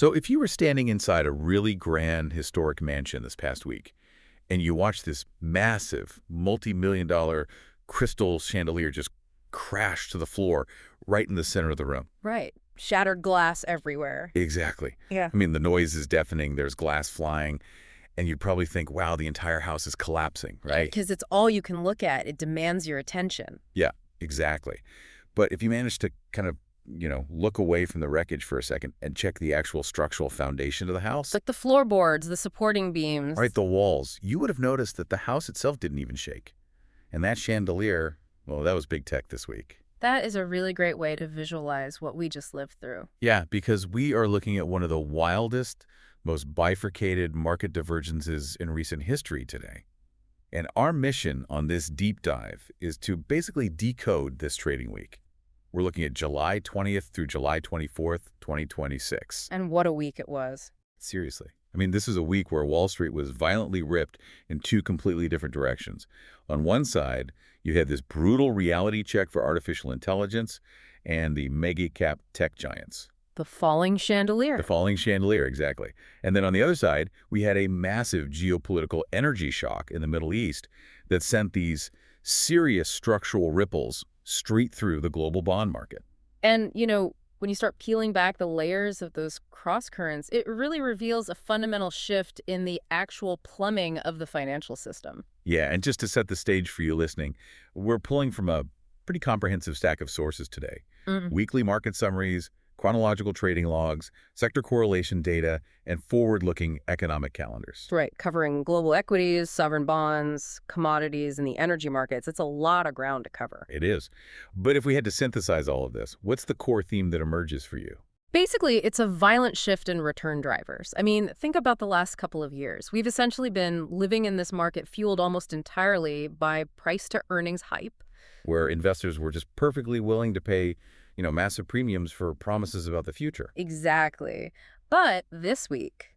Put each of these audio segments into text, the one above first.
So if you were standing inside a really grand historic mansion this past week, and you watched this massive, multi-million-dollar crystal chandelier just crash to the floor right in the center of the room. Right. Shattered glass everywhere. Exactly. Yeah. I mean, the noise is deafening, there's glass flying, and you'd probably think, wow, the entire house is collapsing, right? Because it's all you can look at. It demands your attention. Yeah, exactly. But if you manage to kind of, look away from the wreckage for a second and check the actual structural foundation of the house, Like the floorboards, the supporting beams. right, the walls, you would have noticed that the house itself didn't even shake. And that chandelier, well, that was big tech this week. That is a really great way to visualize what we just lived through. Yeah, because we are looking at one of the wildest, most bifurcated market divergences in recent history today. And our mission on this deep dive is to basically decode this trading week. We're looking at July 20th through July 24th, 2026. And what a week it was. Seriously. I mean, this is a week where Wall Street was violently ripped in two completely different directions. On one side, you had this brutal reality check for artificial intelligence and the mega-cap tech giants. The falling chandelier. The falling chandelier, exactly. And then on the other side, we had a massive geopolitical energy shock in the Middle East that sent these serious structural ripples straight through the global bond market. And, when you start peeling back the layers of those cross currents, it really reveals a fundamental shift in the actual plumbing of the financial system. Yeah, and just to set the stage for you listening, we're pulling from a pretty comprehensive stack of sources today. Weekly market summaries, chronological trading logs, sector correlation data, and forward-looking economic calendars. Right, covering global equities, sovereign bonds, commodities, and the energy markets. It's a lot of ground to cover. It is. But if we had to synthesize all of this, what's the core theme that emerges for you? Basically, it's a violent shift in return drivers. I mean, think about the last couple of years. We've essentially been living in this market fueled almost entirely by price-to-earnings hype. Where investors were just perfectly willing to pay massive premiums for promises about the future. Exactly. But this week,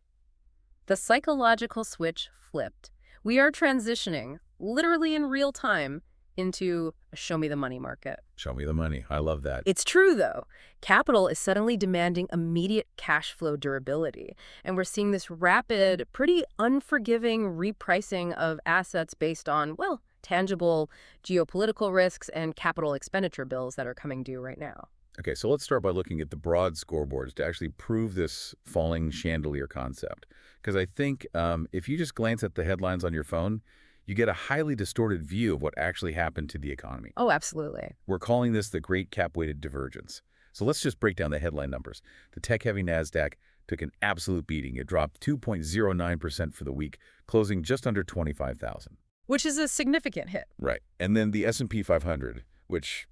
the psychological switch flipped. We are transitioning, literally in real time, into a show-me-the-money market. Show me the money. I love that. It's true, though. Capital is suddenly demanding immediate cash flow durability. And we're seeing this rapid, pretty unforgiving repricing of assets based on, well, tangible geopolitical risks and capital expenditure bills that are coming due right now. Okay, so let's start by looking at the broad scoreboards to actually prove this falling chandelier concept. Because I think if you just glance at the headlines on your phone, you get a highly distorted view of what actually happened to the economy. Oh, absolutely. We're calling this the Great Cap-Weighted Divergence. So let's just break down the headline numbers. The tech-heavy Nasdaq took an absolute beating. It dropped 2.09% for the week, closing just under 25,000. Which is a significant hit. Right. And then the S&P 500, which,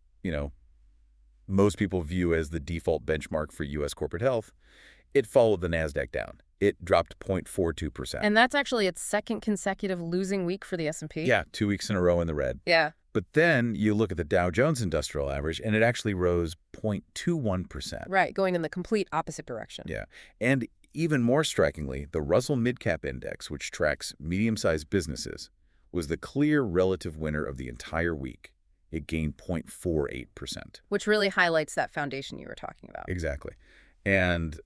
most people view as the default benchmark for U.S. corporate health, it followed the Nasdaq down. It dropped 0.42%. And that's actually its second consecutive losing week for the S&P. Yeah, 2 weeks in a row in the red. Yeah. But then you look at the Dow Jones Industrial Average, and it actually rose 0.21%. Right, going in the complete opposite direction. Yeah. And even more strikingly, the Russell Midcap Index, which tracks medium-sized businesses, was the clear relative winner of the entire week. It gained 0.48%. Which really highlights that foundation you were talking about. Exactly. And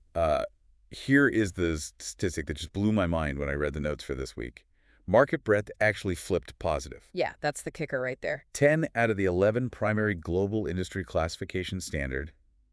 here is the statistic that just blew my mind when I read the notes for this week. Market breadth actually flipped positive. Yeah, that's the kicker right there. 10 out of the 11 primary global industry classification standard,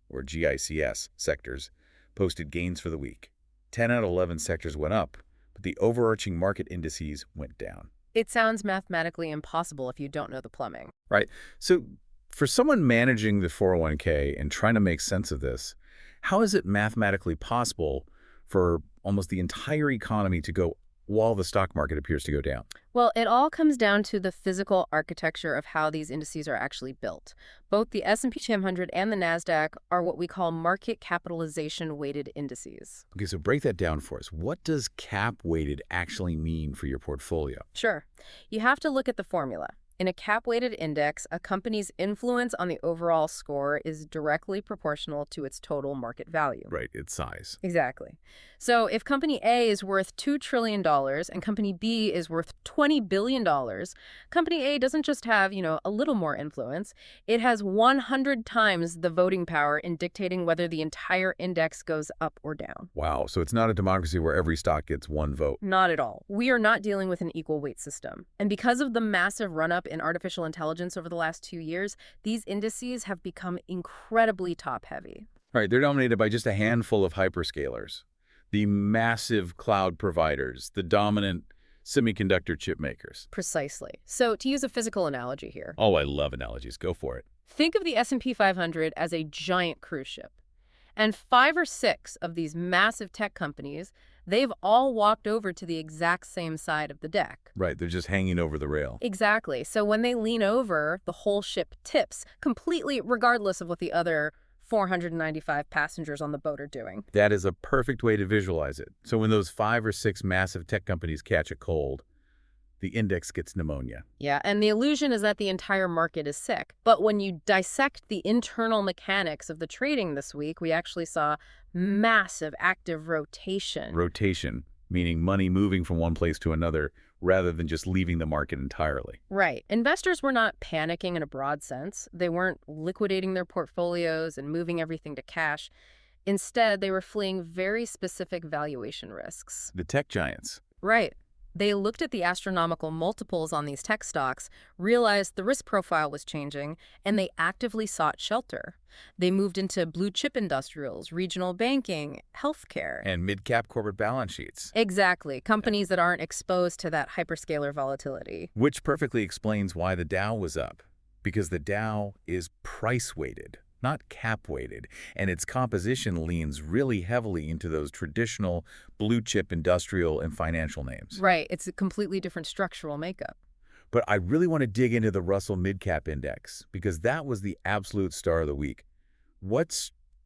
or GICS, sectors posted gains for the week. 10 out of 11 sectors went up, but the overarching market indices went down. It sounds mathematically impossible if you don't know the plumbing. Right. So for someone managing the 401k and trying to make sense of this, how is it mathematically possible for almost the entire economy to go while the stock market appears to go down? Well, it all comes down to the physical architecture of how these indices are actually built. Both the S&P 500 and the Nasdaq are what we call market capitalization weighted indices. Okay, so break that down for us. What does cap weighted actually mean for your portfolio? Sure. You have to look at the formula. In a cap-weighted index, a company's influence on the overall score is directly proportional to its total market value. Right, its size. Exactly. So if company A is worth $2 trillion and company B is worth $20 billion, company A doesn't just have, a little more influence. It has 100 times the voting power in dictating whether the entire index goes up or down. Wow, so it's not a democracy where every stock gets one vote. Not at all. We are not dealing with an equal weight system. And because of the massive run-up in artificial intelligence over the last 2 years, these indices have become incredibly top-heavy. Right, they're dominated by just a handful of hyperscalers, the massive cloud providers, the dominant semiconductor chip makers. Precisely. So to use a physical analogy here, Oh, I love analogies. Go for it. think of the S&P 500 as a giant cruise ship. And 5 or 6 of these massive tech companies, they've all walked over to the exact same side of the deck. Right, they're just hanging over the rail. Exactly. So when they lean over, the whole ship tips, completely regardless of what the other 495 passengers on the boat are doing. That is a perfect way to visualize it. So when those 5 or 6 massive tech companies catch a cold, the index gets pneumonia. Yeah, and the illusion is that the entire market is sick. But when you dissect the internal mechanics of the trading this week, we actually saw massive active rotation. Rotation, meaning money moving from one place to another rather than just leaving the market entirely. Right. Investors were not panicking in a broad sense. They weren't liquidating their portfolios and moving everything to cash. Instead, they were fleeing very specific valuation risks. The tech giants. Right. They looked at the astronomical multiples on these tech stocks, realized the risk profile was changing, and they actively sought shelter. They moved into blue-chip industrials, regional banking, healthcare. And mid-cap corporate balance sheets. Exactly. Companies that aren't exposed to that hyperscaler volatility. Which perfectly explains why the Dow was up. Because the Dow is price-weighted, not cap-weighted, and its composition leans really heavily into those traditional blue-chip industrial and financial names. Right. It's a completely different structural makeup. But I really want to dig into the Russell Midcap Index because that was the absolute star of the week. What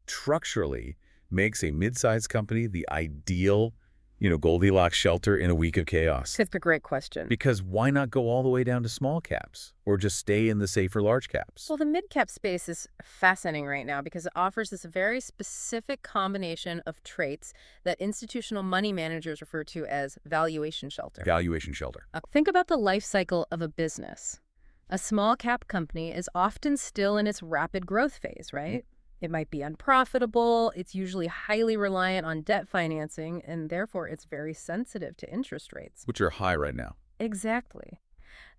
structurally makes a mid-sized company the ideal, Goldilocks shelter in a week of chaos? That's a great question. Because why not go all the way down to small caps or just stay in the safer large caps? Well, the mid-cap space is fascinating right now because it offers this very specific combination of traits that institutional money managers refer to as valuation shelter. Valuation shelter. Think about the life cycle of a business. A small-cap company is often still in its rapid growth phase, right? It might be unprofitable, it's usually highly reliant on debt financing, and therefore it's very sensitive to interest rates. Which are high right now. Exactly.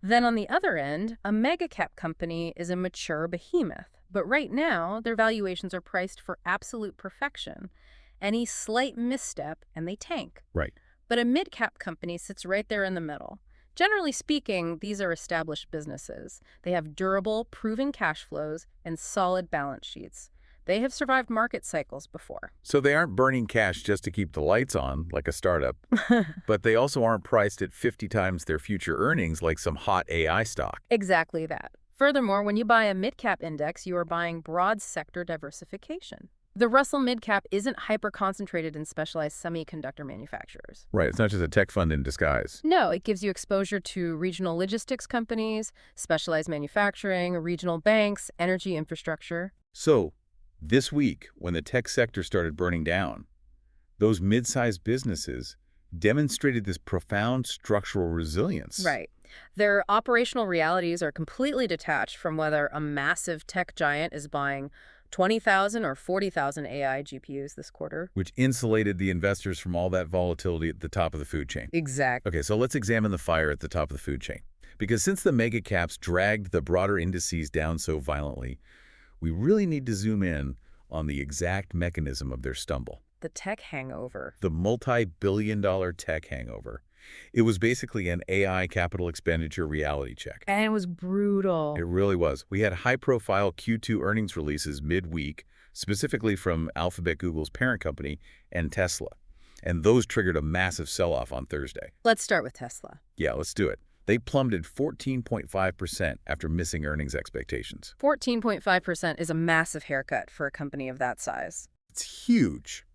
Then on the other end, a mega-cap company is a mature behemoth. But right now, their valuations are priced for absolute perfection. Any slight misstep, and they tank. Right. But a mid-cap company sits right there in the middle. Generally speaking, these are established businesses. They have durable, proven cash flows and solid balance sheets. They have survived market cycles before. So they aren't burning cash just to keep the lights on, like a startup, but they also aren't priced at 50 times their future earnings like some hot AI stock. Exactly that. Furthermore, when you buy a mid-cap index, you are buying broad sector diversification. The Russell Midcap isn't hyper-concentrated in specialized semiconductor manufacturers. Right, it's not just a tech fund in disguise. No, it gives you exposure to regional logistics companies, specialized manufacturing, regional banks, energy infrastructure. So, this week, when the tech sector started burning down, those mid-sized businesses demonstrated this profound structural resilience. Right. Their operational realities are completely detached from whether a massive tech giant is buying 20,000 or 40,000 AI GPUs this quarter. Which insulated the investors from all that volatility at the top of the food chain. Exactly. Okay, so let's examine the fire at the top of the food chain. Because since the mega caps dragged the broader indices down so violently, we really need to zoom in on the exact mechanism of their stumble. The tech hangover. The multi-billion-dollar tech hangover. It was basically an AI capital expenditure reality check. And it was brutal. It really was. We had high-profile Q2 earnings releases midweek, specifically from Alphabet, Google's parent company, and Tesla. And those triggered a massive sell-off on Thursday. Let's start with Tesla. Yeah, let's do it. They plummeted 14.5% after missing earnings expectations. 14.5% is a massive haircut for a company of that size. It's huge.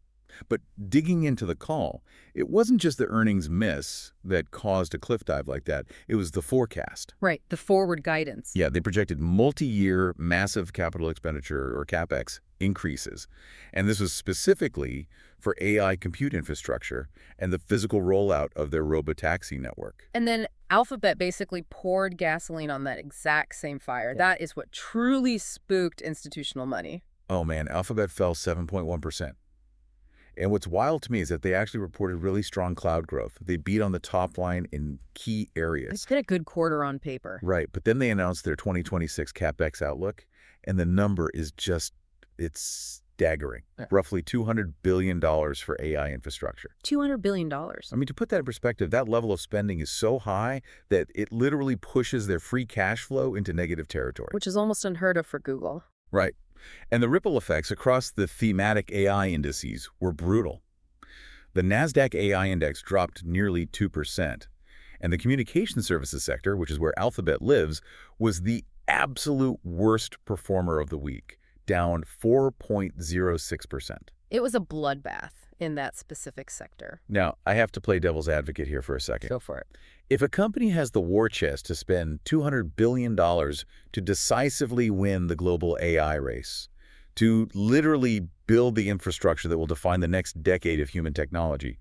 But digging into the call, it wasn't just the earnings miss that caused a cliff dive like that. It was the forecast. Right, the forward guidance. Yeah, they projected multi-year massive capital expenditure, or CapEx, increases. And this was specifically for AI compute infrastructure and the physical rollout of their robotaxi network. And then Alphabet basically poured gasoline on that exact same fire. That is what truly spooked institutional money. Oh man, Alphabet fell 7.1%. And what's wild to me is that they actually reported really strong cloud growth. They beat on the top line in key areas. It's been a good quarter on paper. Right, but then they announced their 2026 CapEx outlook, and the number is just, it's staggering. Yeah. Roughly $200 billion for AI infrastructure. $200 billion. I mean, to put that in perspective, that level of spending is so high that it literally pushes their free cash flow into negative territory. Which is almost unheard of for Google. Right. And the ripple effects across the thematic AI indices were brutal. The Nasdaq AI index dropped nearly 2%, and the communication services sector, which is where Alphabet lives, was the absolute worst performer of the week, down 4.06%. It was a bloodbath in that specific sector. Now, I have to play devil's advocate here for a second. Go for it. If a company has the war chest to spend $200 billion to decisively win the global AI race, to literally build the infrastructure that will define the next decade of human technology,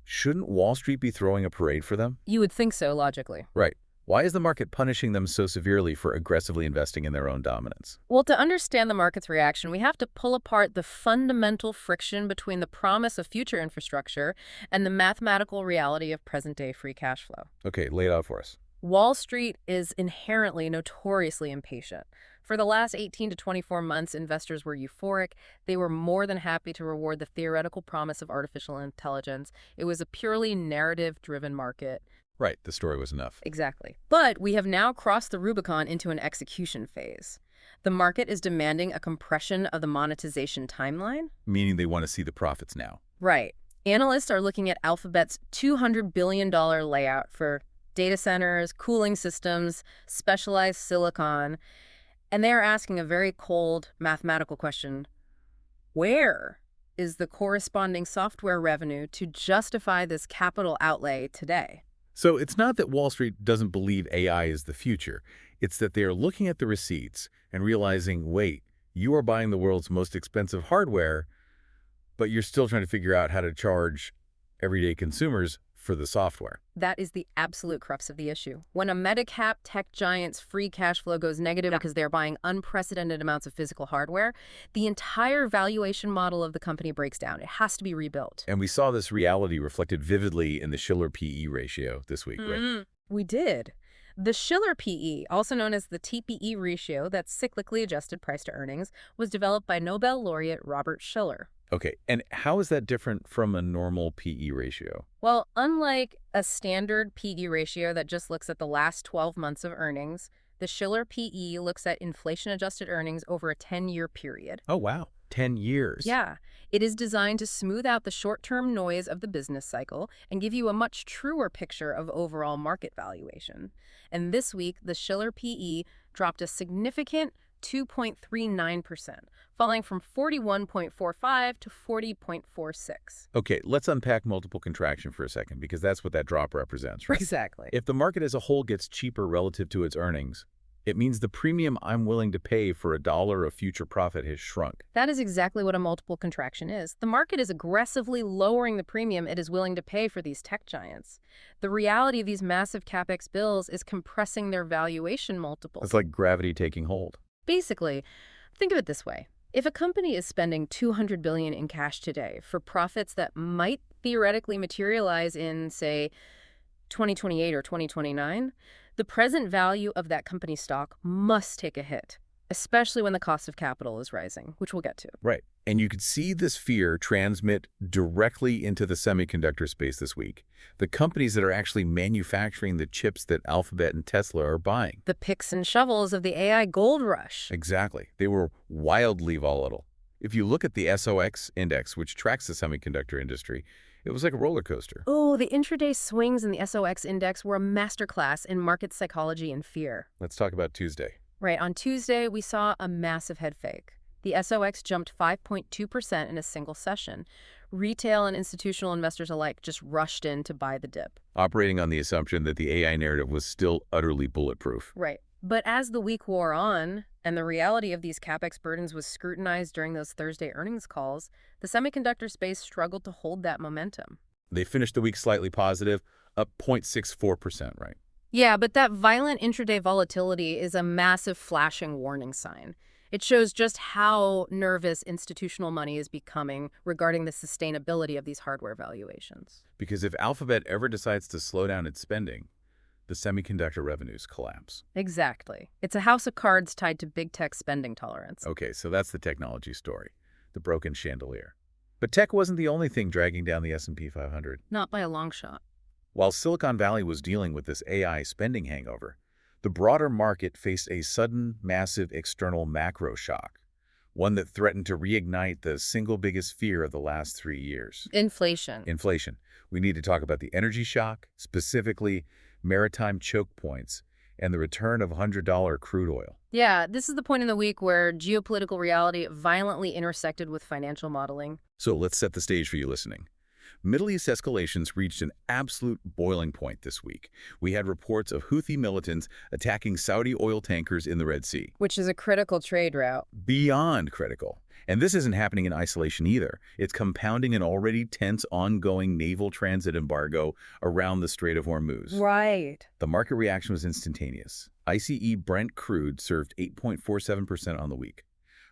shouldn't Wall Street be throwing a parade for them? You would think so, logically. Right. Why is the market punishing them so severely for aggressively investing in their own dominance? Well, to understand the market's reaction, we have to pull apart the fundamental friction between the promise of future infrastructure and the mathematical reality of present-day free cash flow. Okay, lay it out for us. Wall Street is inherently notoriously impatient. For the last 18 to 24 months, investors were euphoric. They were more than happy to reward the theoretical promise of artificial intelligence. It was a purely narrative-driven market. Right, the story was enough. Exactly. But we have now crossed the Rubicon into an execution phase. The market is demanding a compression of the monetization timeline. Meaning they want to see the profits now. Right. Analysts are looking at Alphabet's $200 billion layout for data centers, cooling systems, specialized silicon, and they are asking a very cold mathematical question. Where is the corresponding software revenue to justify this capital outlay today? So it's not that Wall Street doesn't believe AI is the future. It's that they are looking at the receipts and realizing, wait, you are buying the world's most expensive hardware, but you're still trying to figure out how to charge everyday consumers for the software. That is the absolute crux of the issue. When a meta-cap tech giant's free cash flow goes negative because they're buying unprecedented amounts of physical hardware, the entire valuation model of the company breaks down. It has to be rebuilt. And we saw this reality reflected vividly in the Shiller PE ratio this week, right? We did. The Shiller PE, also known as the TPE ratio, that's cyclically adjusted price to earnings, was developed by Nobel laureate Robert Shiller. Okay, and how is that different from a normal PE ratio? Well, unlike a standard PE ratio that just looks at the last 12 months of earnings, the Shiller PE looks at inflation-adjusted earnings over a 10-year period. Oh, wow. 10 years. Yeah. It is designed to smooth out the short-term noise of the business cycle and give you a much truer picture of overall market valuation. And this week, the Shiller PE dropped a significant 2.39%, falling from 41.45 to 40.46. Okay, let's unpack multiple contraction for a second, because that's what that drop represents, right? Exactly. If the market as a whole gets cheaper relative to its earnings, it means the premium I'm willing to pay for a dollar of future profit has shrunk. That is exactly what a multiple contraction is. The market is aggressively lowering the premium it is willing to pay for these tech giants. The reality of these massive CapEx bills is compressing their valuation multiples. It's like gravity taking hold. Basically, think of it this way. If a company is spending $200 billion in cash today for profits that might theoretically materialize in, say, 2028 or 2029, the present value of that company's stock must take a hit, especially when the cost of capital is rising, which we'll get to. Right. And you could see this fear transmit directly into the semiconductor space this week. The companies that are actually manufacturing the chips that Alphabet and Tesla are buying. The picks and shovels of the AI gold rush. Exactly. They were wildly volatile. If you look at the SOX index, which tracks the semiconductor industry, it was like a roller coaster. Oh, the intraday swings in the SOX index were a masterclass in market psychology and fear. Let's talk about Tuesday. Right. On Tuesday, we saw a massive head fake. The SOX jumped 5.2% in a single session, Retail and institutional investors alike just rushed in to buy the dip. Operating on the assumption that the AI narrative was still utterly bulletproof. Right. But as the week wore on, and the reality of these capex burdens was scrutinized during those Thursday earnings calls, the semiconductor space struggled to hold that momentum. They finished the week slightly positive, up 0.64%, right? Yeah, but that violent intraday volatility is a massive flashing warning sign. It shows just how nervous institutional money is becoming regarding the sustainability of these hardware valuations. Because if Alphabet ever decides to slow down its spending, the semiconductor revenues collapse. Exactly. It's a house of cards tied to big tech spending tolerance. Okay, so that's the technology story, the broken chandelier. But tech wasn't the only thing dragging down the S&P 500. Not by a long shot. While Silicon Valley was dealing with this AI spending hangover, the broader market faced a sudden, massive external macro shock, one that threatened to reignite the single biggest fear of the last 3 years. Inflation. Inflation. We need to talk about the energy shock, specifically maritime choke points, and the return of $100 crude oil. Yeah, this is the point in the week where geopolitical reality violently intersected with financial modeling. So let's set the stage for you listening. Middle East escalations reached an absolute boiling point this week. We had reports of Houthi militants attacking Saudi oil tankers in the Red Sea. Which is a critical trade route. Beyond critical. And this isn't happening in isolation either. It's compounding an already tense ongoing naval transit embargo around the Strait of Hormuz. Right. The market reaction was instantaneous. ICE Brent crude surged 8.47% on the week.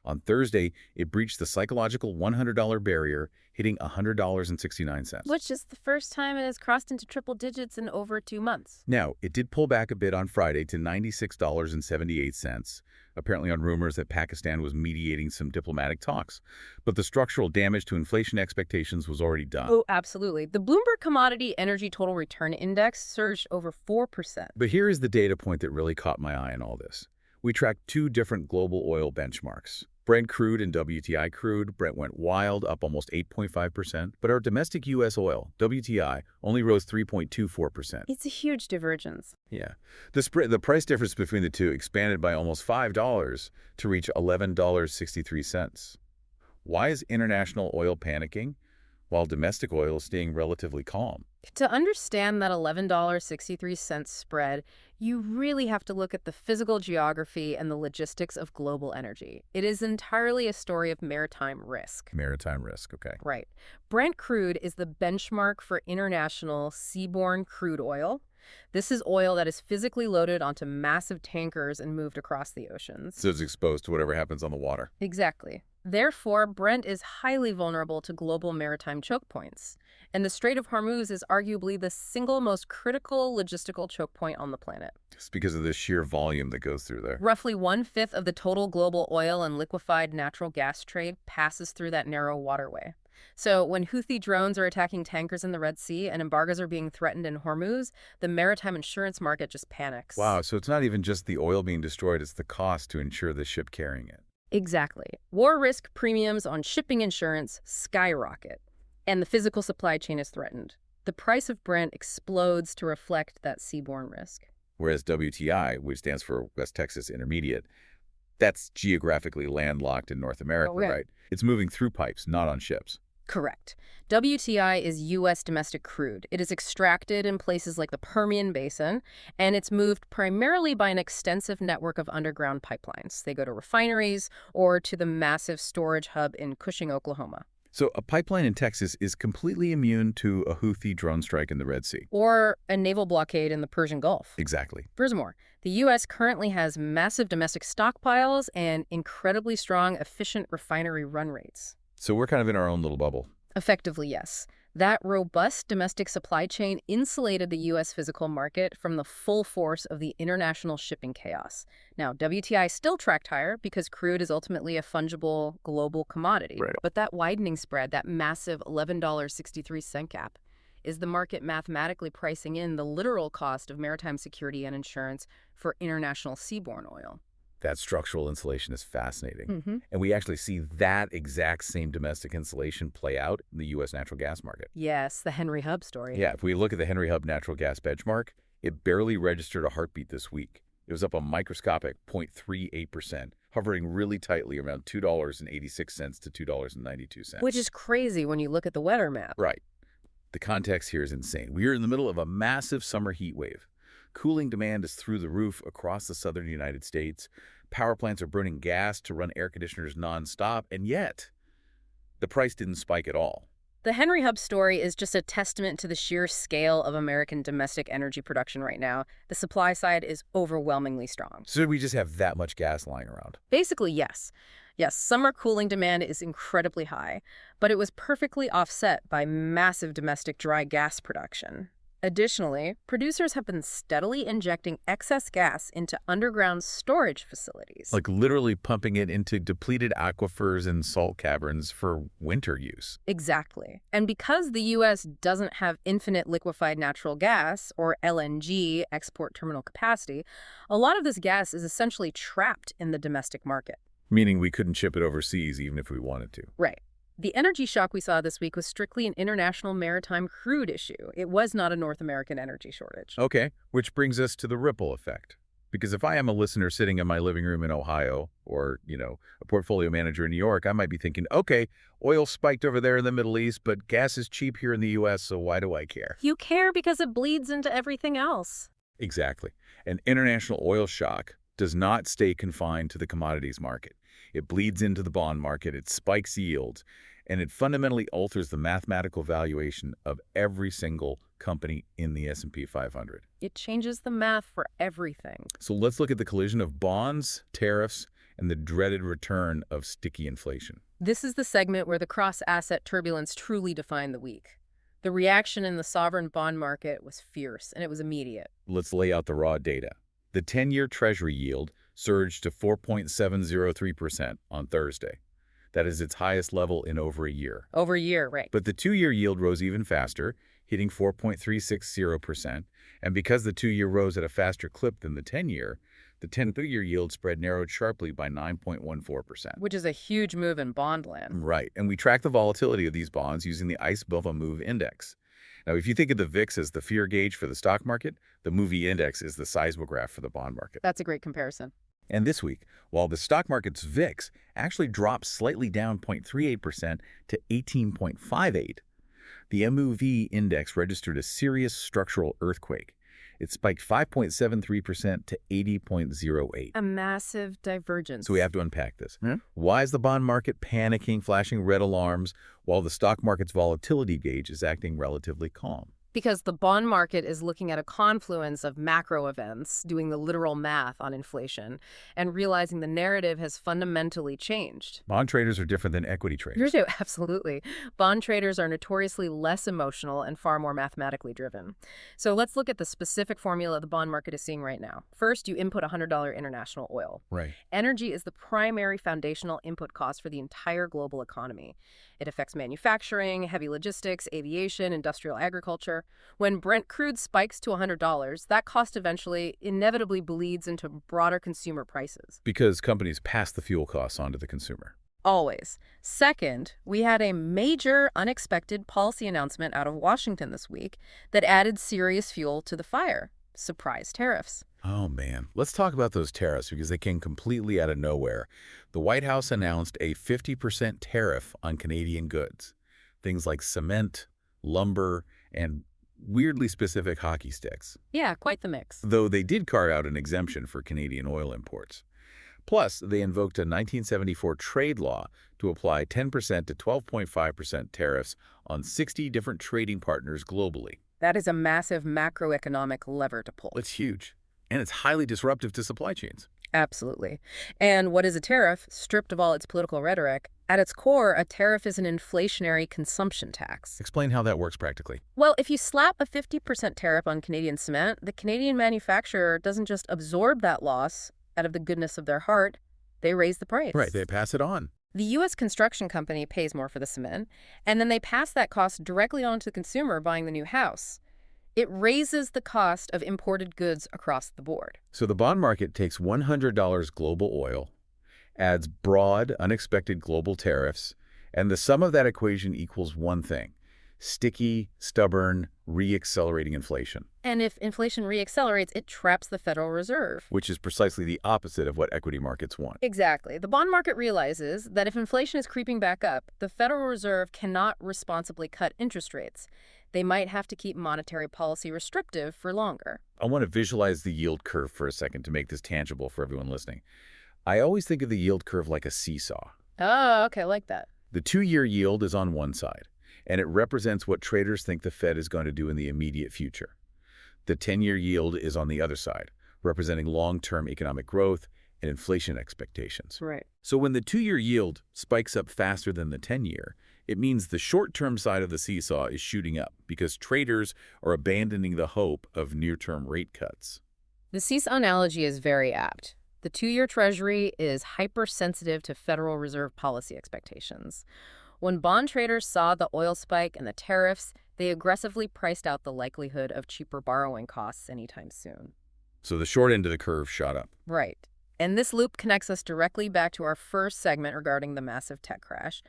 On Thursday, it breached the psychological $100 barrier, hitting $100.69. Which is the first time it has crossed into triple digits in over 2 months. Now, it did pull back a bit on Friday to $96.78, apparently on rumors that Pakistan was mediating some diplomatic talks. But the structural damage to inflation expectations was already done. Oh, absolutely. The Bloomberg Commodity Energy Total Return Index surged over 4%. But here is the data point that really caught my eye in all this. We tracked 2 different global oil benchmarks. Brent crude and WTI crude. Brent went wild, up almost 8.5%, but our domestic U.S. oil, WTI, only rose 3.24%. It's a huge divergence. Yeah. The price difference between the two expanded by almost $5 to reach $11.63. Why is international oil panicking while domestic oil is staying relatively calm? To understand that $11.63 spread, you really have to look at the physical geography and the logistics of global energy. It is entirely a story of maritime risk. Maritime risk, okay. Right. Brent crude is the benchmark for international seaborne crude oil. This is oil that is physically loaded onto massive tankers and moved across the oceans. So it's exposed to whatever happens on the water. Exactly. Therefore, Brent is highly vulnerable to global maritime choke points. And the Strait of Hormuz is arguably the single most critical logistical choke point on the planet. Just because of the sheer volume that goes through there. Roughly 1/5 of the total global oil and liquefied natural gas trade passes through that narrow waterway. So when Houthi drones are attacking tankers in the Red Sea and embargoes are being threatened in Hormuz, the maritime insurance market just panics. Wow, so it's not even just the oil being destroyed, it's the cost to insure the ship carrying it. Exactly. War risk premiums on shipping insurance skyrocket, and the physical supply chain is threatened. The price of Brent explodes to reflect that seaborne risk. Whereas WTI, which stands for West Texas Intermediate, that's geographically landlocked in North America, right? It's moving through pipes, not on ships. Correct. WTI is U.S. domestic crude. It is extracted in places like the Permian Basin, and it's moved primarily by an extensive network of underground pipelines. They go to refineries or to the massive storage hub in Cushing, Oklahoma. So a pipeline in Texas is completely immune to a Houthi drone strike in the Red Sea. Or a naval blockade in the Persian Gulf. Exactly. Furthermore, the U.S. currently has massive domestic stockpiles and incredibly strong, efficient refinery run rates. So we're kind of in our own little bubble. Effectively, yes. That robust domestic supply chain insulated the U.S. physical market from the full force of the international shipping chaos. Now, WTI still tracked higher because crude is ultimately a fungible global commodity. Right. But that widening spread, that massive $11.63 gap, is the market mathematically pricing in the literal cost of maritime security and insurance for international seaborne oil. That structural insulation is fascinating. Mm-hmm. And we actually see that exact same domestic insulation play out in the U.S. natural gas market. Yes, the Henry Hub story. Yeah, if we look at the Henry Hub natural gas benchmark, it barely registered a heartbeat this week. It was up a microscopic 0.38%, hovering really tightly around $2.86 to $2.92. Which is crazy when you look at the weather map. Right. The context here is insane. We are in the middle of a massive summer heat wave. Cooling demand is through the roof across the southern United States. Power plants are burning gas to run air conditioners nonstop, and yet the price didn't spike at all. The Henry Hub story is just a testament to the sheer scale of American domestic energy production right now. The supply side is overwhelmingly strong. So we just have that much gas lying around. Basically, yes. Yes, summer cooling demand is incredibly high, but it was perfectly offset by massive domestic dry gas production. Additionally, producers have been steadily injecting excess gas into underground storage facilities. Like literally pumping it into depleted aquifers and salt caverns for winter use. Exactly. And because the U.S. doesn't have infinite liquefied natural gas, or LNG, export terminal capacity, a lot of this gas is essentially trapped in the domestic market. Meaning we couldn't ship it overseas even if we wanted to. Right. The energy shock we saw this week was strictly an international maritime crude issue. It was not a North American energy shortage. Okay, which brings us to the ripple effect. Because if I am a listener sitting in my living room in Ohio or, a portfolio manager in New York, I might be thinking, okay, oil spiked over there in the Middle East, but gas is cheap here in the U.S., so why do I care? You care because it bleeds into everything else. Exactly. An international oil shock does not stay confined to the commodities market. It bleeds into the bond market, it spikes yields, and it fundamentally alters the mathematical valuation of every single company in the S&P 500. It changes the math for everything. So let's look at the collision of bonds, tariffs, and the dreaded return of sticky inflation. This is the segment where the cross-asset turbulence truly defined the week. The reaction in the sovereign bond market was fierce, and it was immediate. Let's lay out the raw data. The 10-year Treasury yield surged to 4.703% on Thursday. That is its highest level in over a year. Over a year, right. But the 2-year yield rose even faster, hitting 4.360%. And because the 2-year rose at a faster clip than the 10-year, the 10-year yield spread narrowed sharply by 9.14%. Which is a huge move in bond land. Right. And we track the volatility of these bonds using the ICE Bova Move Index. Now, if you think of the VIX as the fear gauge for the stock market, the MOVI Index is the seismograph for the bond market. That's a great comparison. And this week, while the stock market's VIX actually dropped slightly down 0.38% to 18.58, the MOVI Index registered a serious structural earthquake. It spiked 5.73% to 80.08. A massive divergence. So we have to unpack this. Why is the bond market panicking, flashing red alarms, while the stock market's volatility gauge is acting relatively calm? Because the bond market is looking at a confluence of macro events, doing the literal math on inflation, and realizing the narrative has fundamentally changed. Bond traders are different than equity traders. Absolutely. Bond traders are notoriously less emotional and far more mathematically driven. So let's look at the specific formula the bond market is seeing right now. First, you input $100 international oil. Right. Energy is the primary foundational input cost for the entire global economy. It affects manufacturing, heavy logistics, aviation, industrial agriculture. When Brent crude spikes to $100, that cost eventually inevitably bleeds into broader consumer prices. Because companies pass the fuel costs on to the consumer. Always. Second, we had a major unexpected policy announcement out of Washington this week that added serious fuel to the fire. Surprise tariffs. Oh, man. Let's talk about those tariffs because they came completely out of nowhere. The White House announced a 50% tariff on Canadian goods. Things like cement, lumber, and weirdly specific hockey sticks. Yeah, quite the mix. Though they did carve out an exemption for Canadian oil imports. Plus, they invoked a 1974 trade law to apply 10% to 12.5% tariffs on 60 different trading partners globally. That is a massive macroeconomic lever to pull. It's huge. And it's highly disruptive to supply chains. Absolutely. And what is a tariff, stripped of all its political rhetoric? At its core, a tariff is an inflationary consumption tax. Explain how that works practically. Well, if you slap a 50% tariff on Canadian cement, the Canadian manufacturer doesn't just absorb that loss out of the goodness of their heart, they raise the price. Right, they pass it on. The U.S. construction company pays more for the cement, and then they pass that cost directly on to the consumer buying the new house. It raises the cost of imported goods across the board. So the bond market takes $100 global oil, adds broad, unexpected global tariffs, and the sum of that equation equals one thing: sticky, stubborn, re-accelerating inflation, And if inflation reaccelerates, it traps the Federal Reserve. which is precisely the opposite of what equity markets want. Exactly. The bond market realizes that if inflation is creeping back up, the Federal Reserve cannot responsibly cut interest rates. They might have to keep monetary policy restrictive for longer. I want to visualize the yield curve for a second to make this tangible for everyone listening. I always think of the yield curve like a seesaw. Oh, okay, I like that. The 2-year yield is on one side, and it represents what traders think the Fed is going to do in the immediate future. The 10-year yield is on the other side, representing long-term economic growth and inflation expectations. Right. So when the 2-year yield spikes up faster than the 10-year, it means the short-term side of the seesaw is shooting up because traders are abandoning the hope of near-term rate cuts. The seesaw analogy is very apt. The 2-year Treasury is hypersensitive to Federal Reserve policy expectations. When bond traders saw the oil spike and the tariffs, they aggressively priced out the likelihood of cheaper borrowing costs anytime soon. So the short end of the curve shot up. Right. And this loop connects us directly back to our first segment regarding the massive tech crash.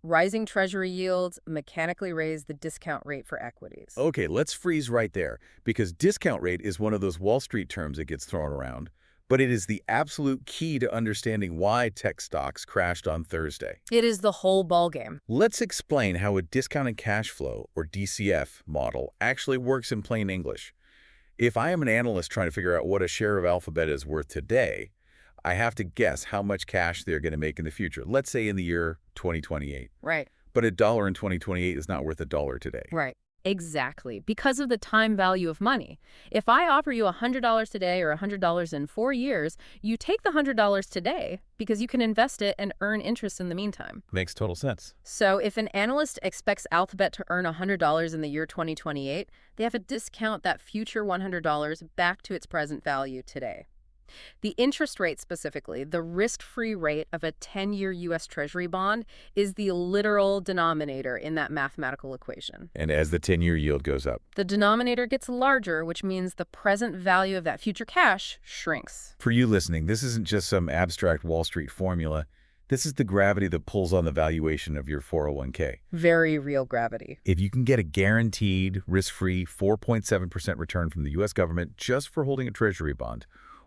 Rising Treasury yields mechanically raise the discount rate for equities. Okay, let's freeze right there, because discount rate is one of those Wall Street terms that gets thrown around, but it is the absolute key to understanding why tech stocks crashed on Thursday. It is the whole ballgame. Let's explain how a discounted cash flow, or DCF, model actually works in plain English. If I am an analyst trying to figure out what a share of Alphabet is worth today, I have to guess how much cash they're going to make in the future, let's say in the year 2028. Right. But $1 in 2028 is not worth $1 today. Right. Exactly. Because of the time value of money. If I offer you $100 today or $100 in 4 years, you take the $100 today because you can invest it and earn interest in the meantime. Makes total sense. So if an analyst expects Alphabet to earn $100 in the year 2028, they have to discount that future $100 back to its present value today. The interest rate specifically, the risk-free rate of a 10-year U.S. Treasury bond, is the literal denominator in that mathematical equation. And as the 10-year yield goes up, The denominator gets larger, which means the present value of that future cash shrinks. for you listening, this isn't just some abstract Wall Street formula. This is the gravity that pulls on the valuation of your 401k. Very real gravity. If you can get a guaranteed, risk-free 4.7% return from the U.S. government just for holding a Treasury bond,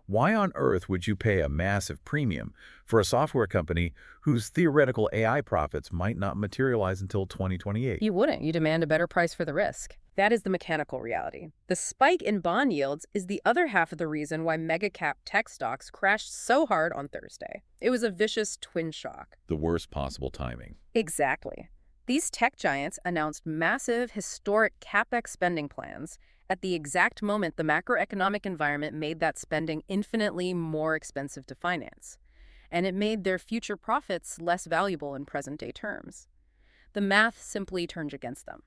why on earth would you pay a massive premium for a software company whose theoretical AI profits might not materialize until 2028? You wouldn't. You demand a better price for the risk. That is the mechanical reality. The spike in bond yields is the other half of the reason why mega-cap tech stocks crashed so hard on Thursday. It was a vicious twin shock. The worst possible timing. Exactly. These tech giants announced massive, historic CapEx spending plans at the exact moment the macroeconomic environment made that spending infinitely more expensive to finance. And it made their future profits less valuable in present-day terms. The math simply turned against them.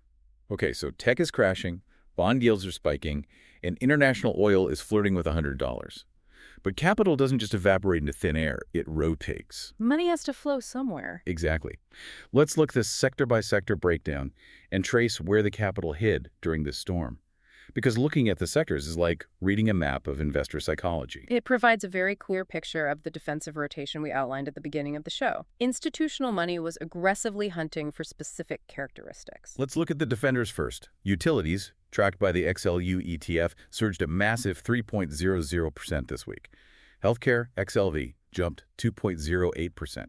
Okay, so tech is crashing, bond yields are spiking, and international oil is flirting with $100. But capital doesn't just evaporate into thin air, it rotates. Money has to flow somewhere. Exactly. Let's look this sector-by-sector breakdown and trace where the capital hid during this storm. Because looking at the sectors is like reading a map of investor psychology. It provides a very clear picture of the defensive rotation we outlined at the beginning of the show. Institutional money was aggressively hunting for specific characteristics. Let's look at the defenders first. Utilities, tracked by the XLU ETF, surged a massive 3.00% this week. Healthcare, XLV, jumped 2.08%.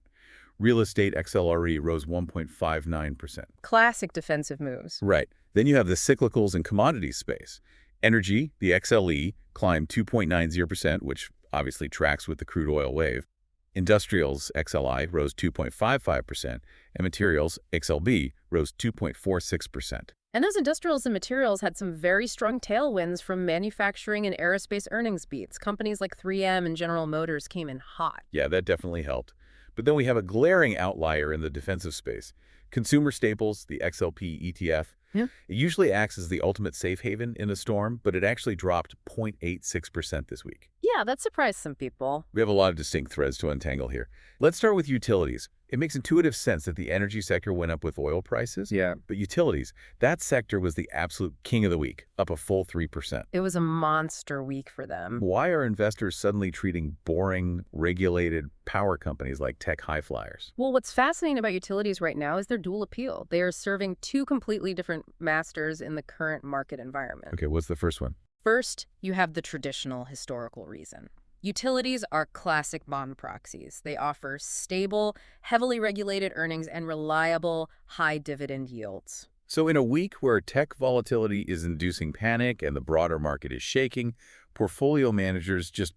Real estate, XLRE, rose 1.59%. Classic defensive moves. Right. Then you have the cyclicals and commodities space. Energy, the XLE, climbed 2.90%, which obviously tracks with the crude oil wave. Industrials, XLI, rose 2.55%, and materials, XLB, rose 2.46%. And those industrials and materials had some very strong tailwinds from manufacturing and aerospace earnings beats. Companies like 3M and General Motors came in hot. Yeah, that definitely helped. But then we have a glaring outlier in the defensive space. Consumer staples, the XLP ETF. Yeah. It usually acts as the ultimate safe haven in a storm, but it actually dropped 0.86% this week. Yeah, that surprised some people. We have a lot of distinct threads to untangle here. Let's start with utilities. It makes intuitive sense that the energy sector went up with oil prices. Yeah. But utilities, that sector was the absolute king of the week, up a full 3%. It was a monster week for them. Why are investors suddenly treating boring, regulated power companies like tech high flyers? Well, what's fascinating about utilities right now is their dual appeal. They are serving two completely different masters in the current market environment. Okay, what's the first one? First, you have the traditional historical reason. Utilities are classic bond proxies. They offer stable, heavily regulated earnings and reliable, high dividend yields. So in a week where tech volatility is inducing panic and the broader market is shaking, portfolio managers just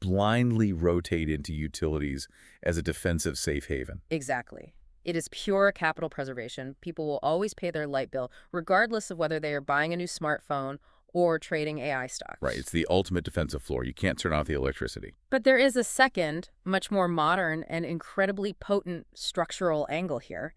blindly rotate into utilities as a defensive safe haven. Exactly. It is pure capital preservation. People will always pay their light bill, regardless of whether they are buying a new smartphone or trading AI stocks. Right, it's the ultimate defensive floor. You can't turn off the electricity. But there is a second, much more modern and incredibly potent structural angle here.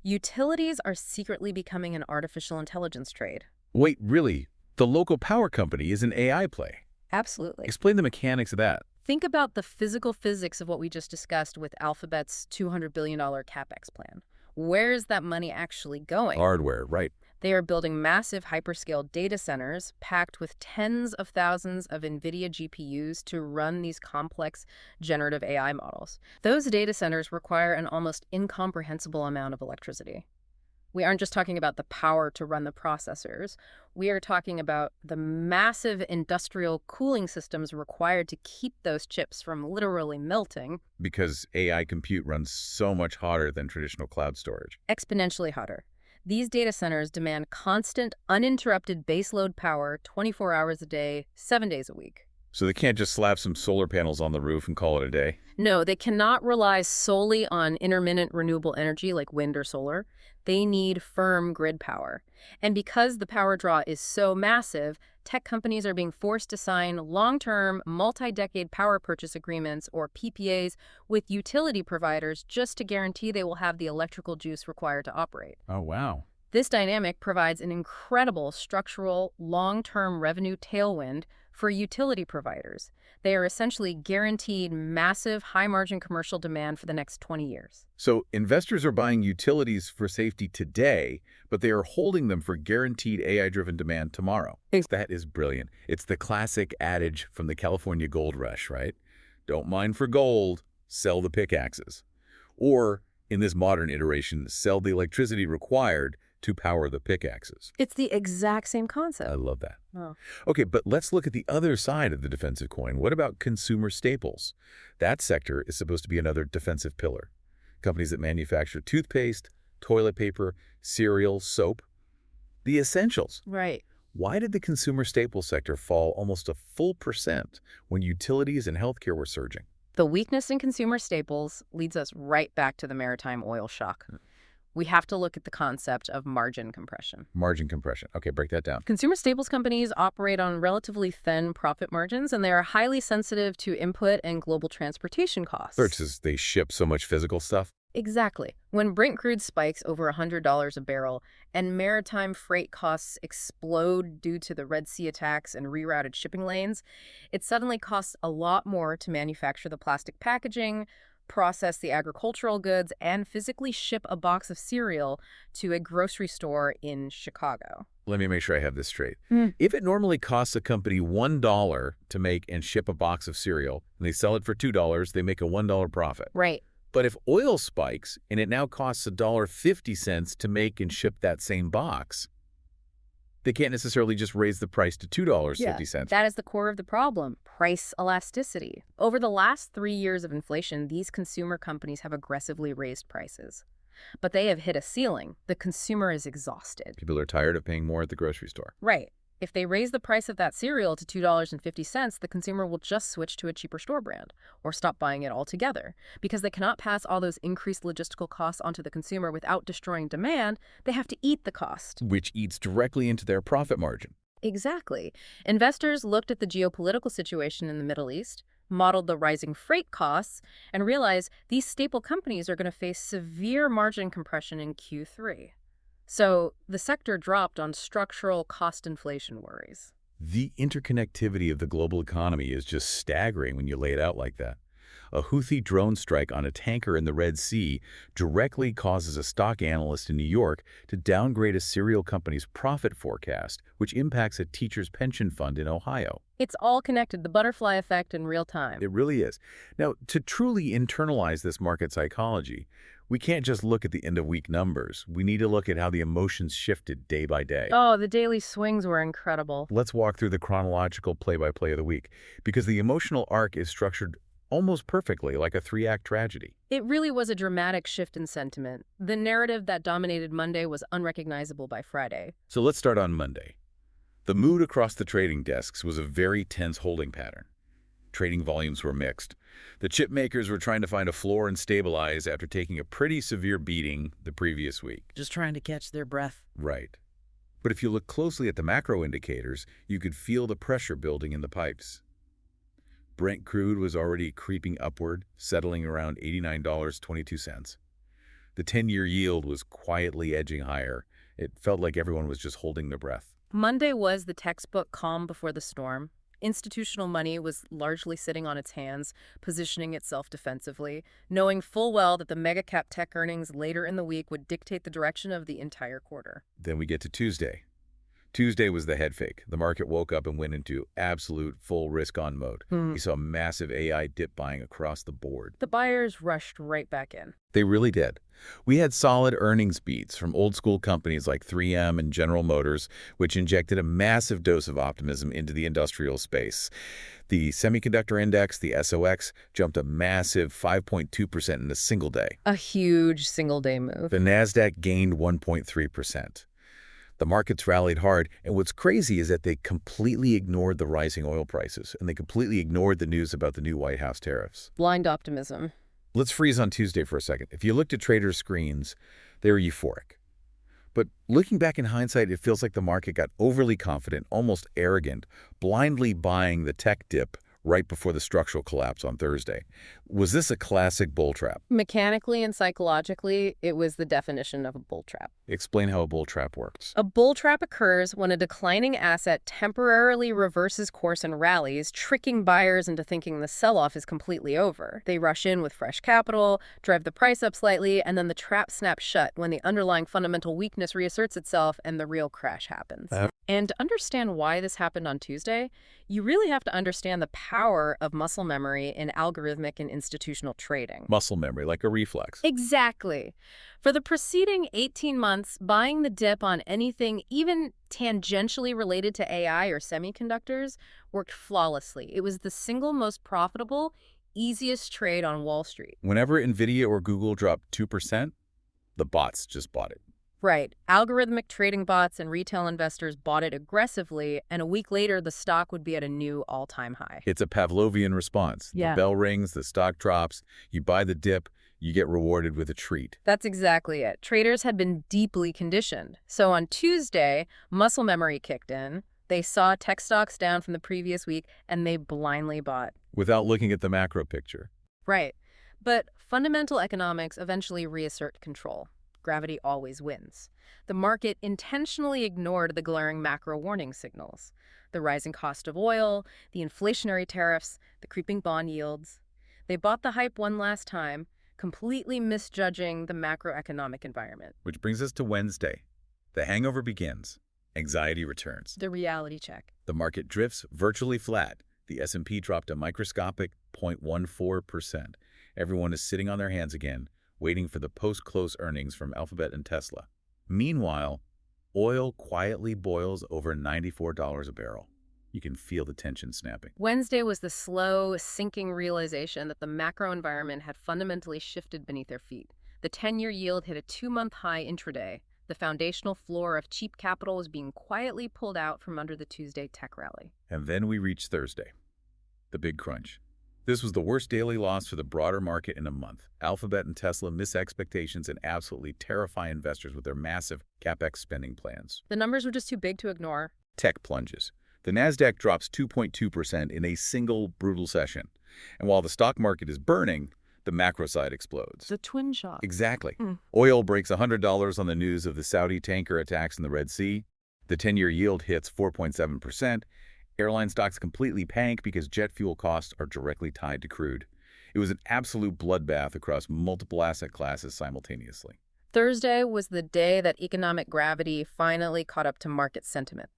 Utilities are secretly becoming an artificial intelligence trade. Wait, really? The local power company is an AI play? Absolutely. Explain the mechanics of that. Think about the physical physics of what we just discussed with Alphabet's $200 billion CapEx plan. Where is that money actually going? Hardware, right. They are building massive hyperscale data centers packed with tens of thousands of NVIDIA GPUs to run these complex generative AI models. Those data centers require an almost incomprehensible amount of electricity. We aren't just talking about the power to run the processors. We are talking about the massive industrial cooling systems required to keep those chips from literally melting. Because AI compute runs so much hotter than traditional cloud storage. Exponentially hotter. These data centers demand constant, uninterrupted baseload power 24 hours a day, 7 days a week. So they can't just slap some solar panels on the roof and call it a day? No, they cannot rely solely on intermittent renewable energy like wind or solar. They need firm grid power. And because the power draw is so massive, tech companies are being forced to sign long-term, multi-decade power purchase agreements, or PPAs, with utility providers just to guarantee they will have the electrical juice required to operate. Oh, wow. This dynamic provides an incredible structural, long-term revenue tailwind for utility providers. They are essentially guaranteed massive, high-margin commercial demand for the next 20 years. So investors are buying utilities for safety today, but they are holding them for guaranteed AI-driven demand tomorrow. That is brilliant. It's the classic adage from the California gold rush, right? Don't mine for gold, sell the pickaxes. Or, in this modern iteration, sell the electricity required to power the pickaxes. It's the exact same concept. I love that. Oh. Okay, but let's look at the other side of the defensive coin. What about consumer staples? That sector is supposed to be another defensive pillar. Companies that manufacture toothpaste, toilet paper, cereal, soap. The essentials. Right. Why did the consumer staples sector fall almost a full % when utilities and healthcare were surging? The weakness in consumer staples leads us right back to the maritime oil shock. We have to look at the concept of margin compression. Margin compression. Okay, break that down. Consumer staples companies operate on relatively thin profit margins, and they are highly sensitive to input and global transportation costs. Because they ship so much physical stuff? Exactly. When Brent crude spikes over $100 a barrel and maritime freight costs explode due to the Red Sea attacks and rerouted shipping lanes, it suddenly costs a lot more to manufacture the plastic packaging, process the agricultural goods, and physically ship a box of cereal to a grocery store in Chicago. Let me make sure I have this straight. If it normally costs a company $1 to make and ship a box of cereal, and they sell it for $2, they make a $1 profit. Right. But if oil spikes and it now costs $1.50 to make and ship that same box, they can't necessarily just raise the price to $2.50. That is the core of the problem, price elasticity. Over the last 3 years of inflation, these consumer companies have aggressively raised prices. But they have hit a ceiling. The consumer is exhausted. People are tired of paying more at the grocery store. Right. If they raise the price of that cereal to $2.50, the consumer will just switch to a cheaper store brand or stop buying it altogether. Because they cannot pass all those increased logistical costs onto the consumer without destroying demand, they have to eat the cost. Which eats directly into their profit margin. Exactly. Investors looked at the geopolitical situation in the Middle East, modeled the rising freight costs, and realized these staple companies are going to face severe margin compression in Q3. So the sector dropped on structural cost inflation worries. The interconnectivity of the global economy is just staggering when you lay it out like that. A Houthi drone strike on a tanker in the Red Sea directly causes a stock analyst in New York to downgrade a cereal company's profit forecast, which impacts a teacher's pension fund in Ohio. It's all connected, the butterfly effect in real time. It really is. Now, to truly internalize this market psychology, we can't just look at the end-of-week numbers. We need to look at how the emotions shifted day by day. Oh, the daily swings were incredible. Let's walk through the chronological play-by-play of the week, because the emotional arc is structured almost perfectly, like a three-act tragedy. It really was a dramatic shift in sentiment. The narrative that dominated Monday was unrecognizable by Friday. So let's start on Monday. The mood across the trading desks was a very tense holding pattern. Trading volumes were mixed. The chip makers were trying to find a floor and stabilize after taking a pretty severe beating the previous week. Just trying to catch their breath. Right. But if you look closely at the macro indicators, you could feel the pressure building in the pipes. Brent crude was already creeping upward, settling around $89.22. The 10-year yield was quietly edging higher. It felt like everyone was just holding their breath. Monday was the textbook calm before the storm. Institutional money was largely sitting on its hands, positioning itself defensively, knowing full well that the mega-cap tech earnings later in the week would dictate the direction of the entire quarter. Then we get to Tuesday. Tuesday was the head fake. The market woke up and went into absolute full risk-on mode. We saw massive AI dip buying across the board. The buyers rushed right back in. They really did. We had solid earnings beats from old-school companies like 3M and General Motors, which injected a massive dose of optimism into the industrial space. The semiconductor index, the SOX, jumped a massive 5.2% in a single day. A huge single-day move. The Nasdaq gained 1.3%. The markets rallied hard, and what's crazy is that they completely ignored the rising oil prices, and they completely ignored the news about the new White House tariffs. Blind optimism. Let's freeze on Tuesday for a second. If you looked at traders' screens, they were euphoric. But looking back in hindsight, it feels like the market got overly confident, almost arrogant, blindly buying the tech dip right before the structural collapse on Thursday. Was this a classic bull trap? Mechanically and psychologically, it was the definition of a bull trap. Explain how a bull trap works. A bull trap occurs when a declining asset temporarily reverses course and rallies, tricking buyers into thinking the sell-off is completely over. They rush in with fresh capital, drive the price up slightly, and then the trap snaps shut when the underlying fundamental weakness reasserts itself and the real crash happens. And to understand why this happened on Tuesday, you really have to understand the power of muscle memory in algorithmic and institutional trading. Muscle memory, like a reflex. Exactly. For the preceding 18 months, buying the dip on anything even tangentially related to AI or semiconductors worked flawlessly. It was the single most profitable, easiest trade on Wall Street. Whenever NVIDIA or Google dropped 2%, the bots just bought it. Right. Algorithmic trading bots and retail investors bought it aggressively, and a week later, the stock would be at a new all-time high. It's a Pavlovian response. Yeah. The bell rings, the stock drops, you buy the dip, you get rewarded with a treat. That's exactly it. Traders had been deeply conditioned. So on Tuesday, muscle memory kicked in. They saw tech stocks down from the previous week, and they blindly bought. Without looking at the macro picture. Right. But fundamental economics eventually reassert control. Gravity always wins. The market intentionally ignored the glaring macro warning signals. The rising cost of oil, the inflationary tariffs, the creeping bond yields. They bought the hype one last time, completely misjudging the macroeconomic environment. Which brings us to Wednesday. The hangover begins. Anxiety returns. The reality check. The market drifts virtually flat. The S&P dropped a microscopic 0.14%. Everyone is sitting on their hands again, waiting for the post-close earnings from Alphabet and Tesla. Meanwhile, oil quietly boils over $94 a barrel. You can feel the tension snapping. Wednesday was the slow, sinking realization that the macro environment had fundamentally shifted beneath their feet. The 10-year yield hit a 2-month high intraday. The foundational floor of cheap capital was being quietly pulled out from under the Tuesday tech rally. And then we reached Thursday, the big crunch. This was the worst daily loss for the broader market in a month. Alphabet and Tesla miss expectations and absolutely terrify investors with their massive CapEx spending plans. The numbers were just too big to ignore. Tech plunges. The Nasdaq drops 2.2% in a single brutal session. And while the stock market is burning, the macro side explodes. The twin shock. Exactly. Oil breaks $100 on the news of the Saudi tanker attacks in the Red Sea. The 10-year yield hits 4.7%. Airline stocks completely panic because jet fuel costs are directly tied to crude. It was an absolute bloodbath across multiple asset classes simultaneously. Thursday was the day that economic gravity finally caught up to market sentiment.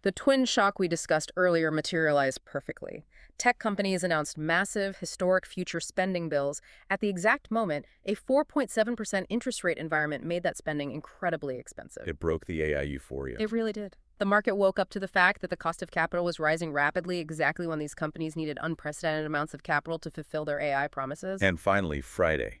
The twin shock we discussed earlier materialized perfectly. Tech companies announced massive, historic future spending bills. At the exact moment, a 4.7% interest rate environment made that spending incredibly expensive. It broke the AI euphoria. It really did. The market woke up to the fact that the cost of capital was rising rapidly exactly when these companies needed unprecedented amounts of capital to fulfill their AI promises. And finally, Friday,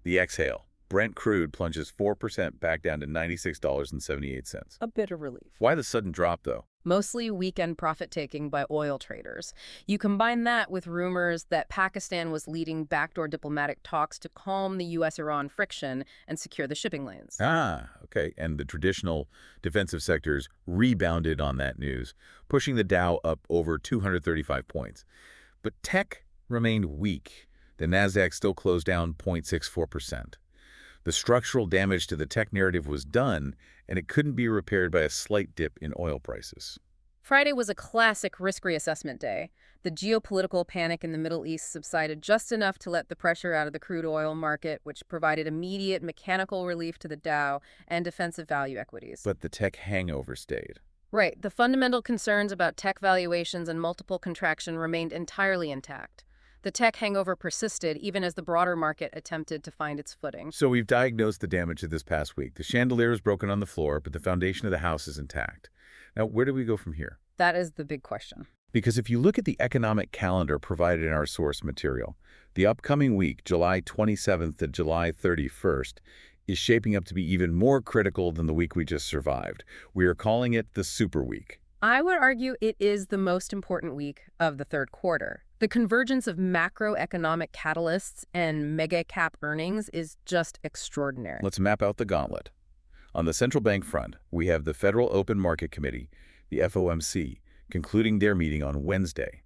the exhale. Brent crude plunges 4% back down to $96.78. A bit of relief. Why the sudden drop, though? Mostly weekend profit-taking by oil traders. You combine that with rumors that Pakistan was leading backdoor diplomatic talks to calm the U.S.-Iran friction and secure the shipping lanes. Ah, okay. And the traditional defensive sectors rebounded on that news, pushing the Dow up over 235 points. But tech remained weak. The Nasdaq still closed down 0.64%. The structural damage to the tech narrative was done, and it couldn't be repaired by a slight dip in oil prices. Friday was a classic risk reassessment day. The geopolitical panic in the Middle East subsided just enough to let the pressure out of the crude oil market, which provided immediate mechanical relief to the Dow and defensive value equities. But the tech hangover stayed. Right. The fundamental concerns about tech valuations and multiple contraction remained entirely intact. The tech hangover persisted even as the broader market attempted to find its footing. So we've diagnosed the damage of this past week. The chandelier is broken on the floor, but the foundation of the house is intact. Now, where do we go from here? That is the big question. Because if you look at the economic calendar provided in our source material, the upcoming week, July 27th to July 31st, is shaping up to be even more critical than the week we just survived. We are calling it the Super Week. I would argue it is the most important week of the third quarter. The convergence of macroeconomic catalysts and mega-cap earnings is just extraordinary. Let's map out the gauntlet. On the central bank front, we have the Federal Open Market Committee, the FOMC, concluding their meeting on Wednesday.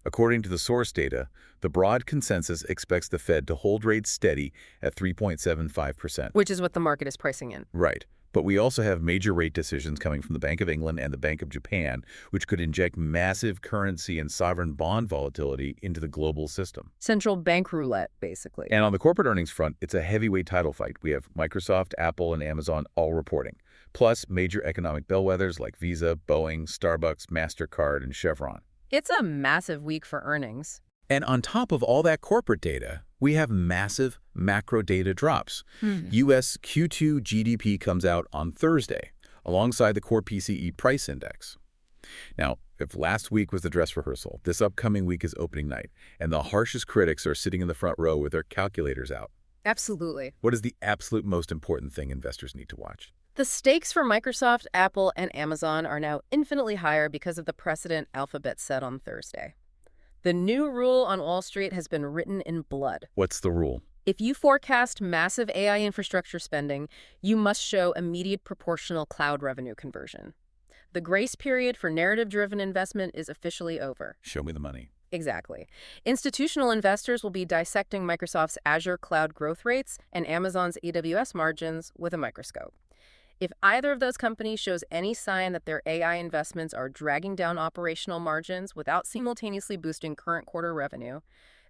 According to the source data, the broad consensus expects the Fed to hold rates steady at 3.75%. Which is what the market is pricing in. Right. But we also have major rate decisions coming from the Bank of England and the Bank of Japan, which could inject massive currency and sovereign bond volatility into the global system. Central bank roulette, basically. And on the corporate earnings front, it's a heavyweight title fight. We have Microsoft, Apple, and Amazon all reporting, plus major economic bellwethers like Visa, Boeing, Starbucks, MasterCard, and Chevron. It's a massive week for earnings. And on top of all that corporate data, we have massive macro data drops. U.S. Q2 GDP comes out on Thursday, alongside the core PCE price index. Now, if last week was the dress rehearsal, this upcoming week is opening night, and the harshest critics are sitting in the front row with their calculators out. Absolutely. What is the absolute most important thing investors need to watch? The stakes for Microsoft, Apple, and Amazon are now infinitely higher because of the precedent Alphabet set on Thursday. The new rule on Wall Street has been written in blood. What's the rule? If you forecast massive AI infrastructure spending, you must show immediate proportional cloud revenue conversion. The grace period for narrative-driven investment is officially over. Show me the money. Exactly. Institutional investors will be dissecting Microsoft's Azure cloud growth rates and Amazon's AWS margins with a microscope. If either of those companies shows any sign that their AI investments are dragging down operational margins without simultaneously boosting current quarter revenue,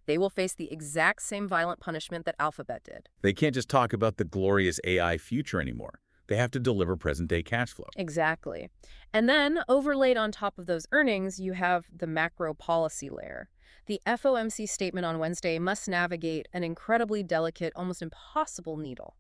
they will face the exact same violent punishment that Alphabet did. They can't just talk about the glorious AI future anymore. They have to deliver present-day cash flow. Exactly. And then, overlaid on top of those earnings, you have the macro policy layer. The FOMC statement on Wednesday must navigate an incredibly delicate, almost impossible needle.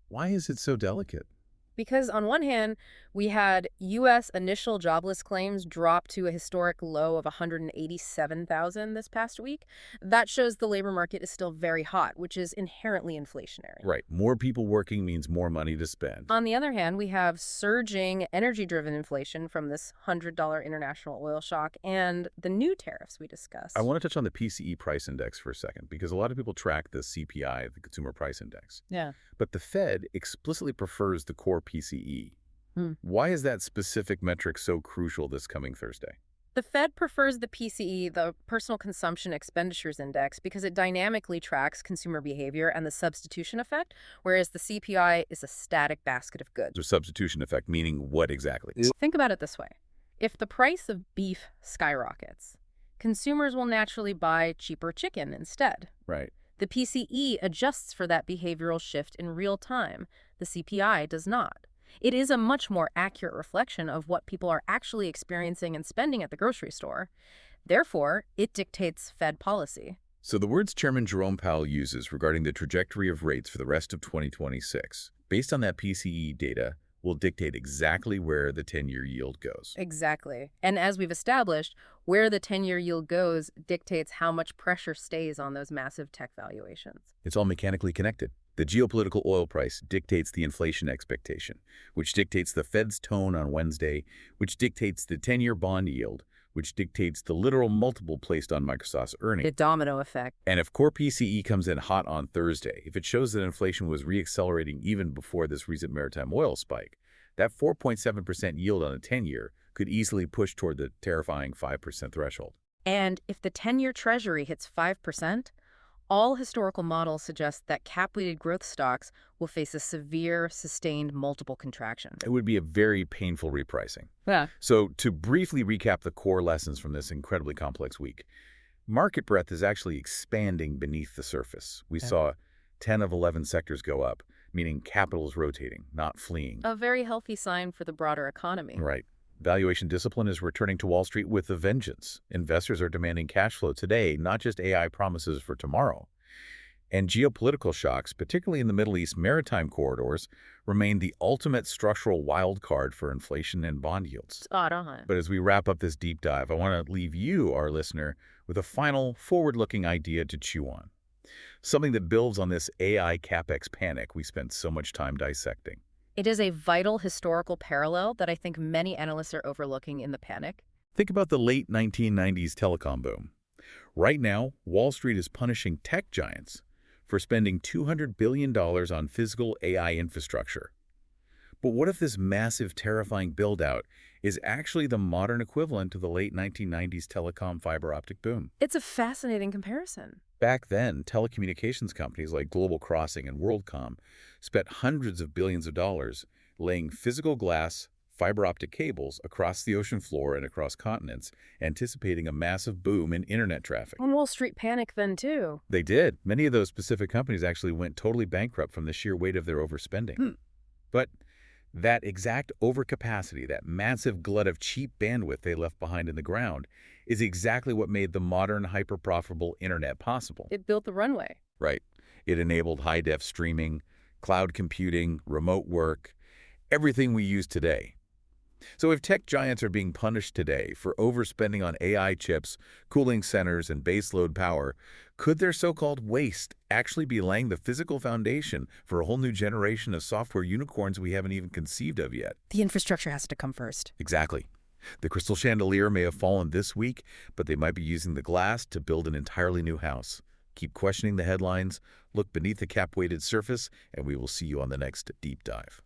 Why is it so delicate? Because on one hand, we had U.S. initial jobless claims drop to a historic low of 187,000 this past week. That shows the labor market is still very hot, which is inherently inflationary. Right. More people working means more money to spend. On the other hand, we have surging energy-driven inflation from this $100 international oil shock and the new tariffs we discussed. I want to touch on the PCE price index for a second, because a lot of people track the CPI, the Consumer Price Index. Yeah. But the Fed explicitly prefers the core PCE. Why is that specific metric so crucial this coming Thursday? The Fed prefers the PCE, the Personal Consumption Expenditures Index, because it dynamically tracks consumer behavior and the substitution effect, whereas the CPI is a static basket of goods. The substitution effect, meaning what exactly? Think about it this way. If the price of beef skyrockets, consumers will naturally buy cheaper chicken instead. Right. The PCE adjusts for that behavioral shift in real time. The CPI does not. It is a much more accurate reflection of what people are actually experiencing and spending at the grocery store. Therefore, it dictates Fed policy. So the words Chairman Jerome Powell uses regarding the trajectory of rates for the rest of 2026, based on that PCE data, will dictate exactly where the 10-year yield goes. Exactly. And as we've established, where the 10-year yield goes dictates how much pressure stays on those massive tech valuations. It's all mechanically connected. The geopolitical oil price dictates the inflation expectation, which dictates the Fed's tone on Wednesday, which dictates the 10-year bond yield, which dictates the literal multiple placed on Microsoft's earnings. The domino effect. And if core PCE comes in hot on Thursday, if it shows that inflation was reaccelerating even before this recent maritime oil spike, that 4.7% yield on the 10-year could easily push toward the terrifying 5% threshold. And if the 10-year Treasury hits 5%, all historical models suggest that cap-weighted growth stocks will face a severe, sustained multiple contraction. It would be a very painful repricing. Yeah. So to briefly recap the core lessons from this incredibly complex week, market breadth is actually expanding beneath the surface. We saw 10 of 11 sectors go up, meaning capital is rotating, not fleeing. A very healthy sign for the broader economy. Right. Valuation discipline is returning to Wall Street with a vengeance. Investors are demanding cash flow today, not just AI promises for tomorrow. And geopolitical shocks, particularly in the Middle East maritime corridors, remain the ultimate structural wild card for inflation and bond yields. Spot on. But as we wrap up this deep dive, I want to leave you, our listener, with a final forward-looking idea to chew on. Something that builds on this AI capex panic we spent so much time dissecting. It is a vital historical parallel that I think many analysts are overlooking in the panic. Think about the late 1990s telecom boom. Right now, Wall Street is punishing tech giants for spending $200 billion on physical AI infrastructure. But what if this massive, terrifying build-out is actually the modern equivalent to the late 1990s telecom fiber optic boom? It's a fascinating comparison. Back then, telecommunications companies like Global Crossing and WorldCom spent hundreds of billions of dollars laying physical glass, fiber optic cables across the ocean floor and across continents, anticipating a massive boom in internet traffic. On Wall Street panic then, too. They did. Many of those specific companies actually went totally bankrupt from the sheer weight of their overspending. But that exact overcapacity, that massive glut of cheap bandwidth they left behind in the ground, is exactly what made the modern, hyper-profitable internet possible. It built the runway. Right. It enabled high-def streaming, cloud computing, remote work, everything we use today. So if tech giants are being punished today for overspending on AI chips, cooling centers, and baseload power, could their so-called waste actually be laying the physical foundation for a whole new generation of software unicorns we haven't even conceived of yet? The infrastructure has to come first. Exactly. The crystal chandelier may have fallen this week, but they might be using the glass to build an entirely new house. Keep questioning the headlines, look beneath the cap-weighted surface, and we will see you on the next Deep Dive.